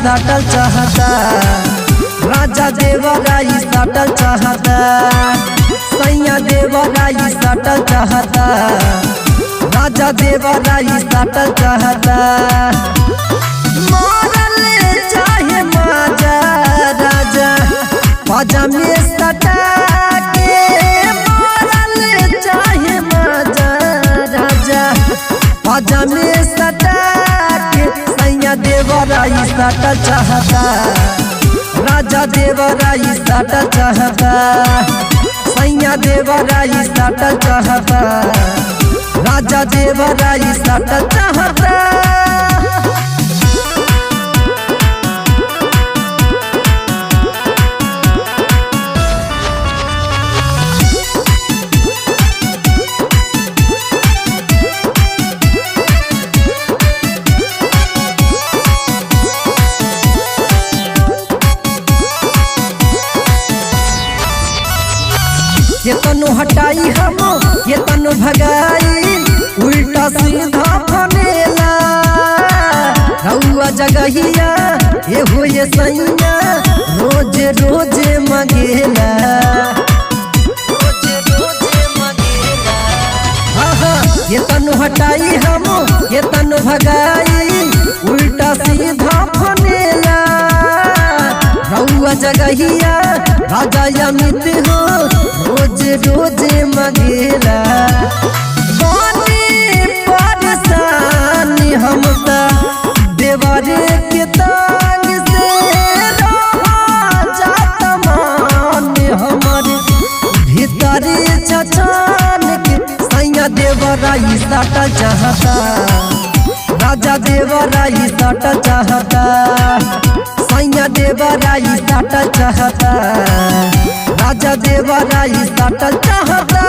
साटल चाहता, राजा देवराई साटल चाहता, सैया देवराई साटल चाहता, राजा देवराई साटल चाहता। मारले चाहे माजा राजा बाजा में सटा के, मारले चाहे माजा राजा बाजा में सटा के, सैया देवराई साटल चाहता, राजा देवराई साटल चाहता, सैया देवराई साटल चाहता, राजा देवराई साटल चाहता। ये तनु हटाई हम ये तनु भगाई, उल्टा सीधा फनेला रउआ जगहिया ये हो ये सैया रोज रोज मगेला, ये तनु हटाई हम ये तनु भगाई, उल्टा सीधा फनेला रउआ जगहिया राजा अमित हो रोज रोज मगेला। परेशानी हम देवरे के तांग से जात मान हमर भीतर छछान के, सैया देवराई साटल चाहता, राजा देवराई साटल चाहता, सैया देवराई साटल चाहता, राजा देवराई साटल चाहता।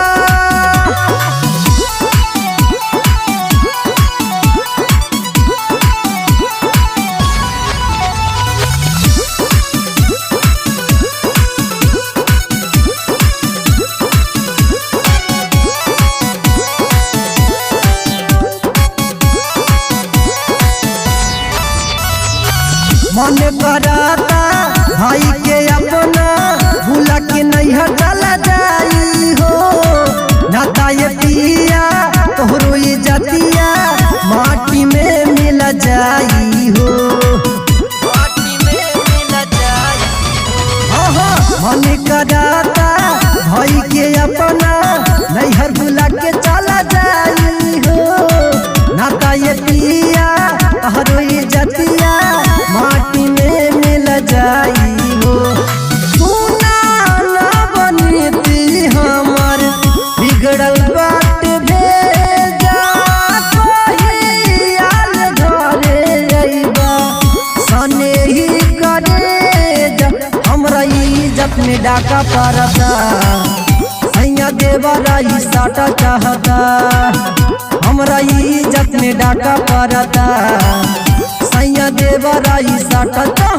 मन कराता भाई के अपना भूला के नहीं हटला जाई हो, नाता ये पिया तोहरो इज्जतिया माटी में मिल जाई हो, माटी में मिल जाई हो। मन कराता भाई के अपना नहीं हर भूला के चला जाई हो, नाता ये पिया तोहरो इज्जतिया माटी में मिल जाई हो। सुना ना बनीती हमर बिगड़ल बाट भेजा, कहियाल घरे अइबा सने ही करे जा, हमरा इज्जत में डाका पड़ता, सैया देवराई साटल चाहता, हमरा इज्जत में डाका पड़ता, सैया देवराई साटल चाहता।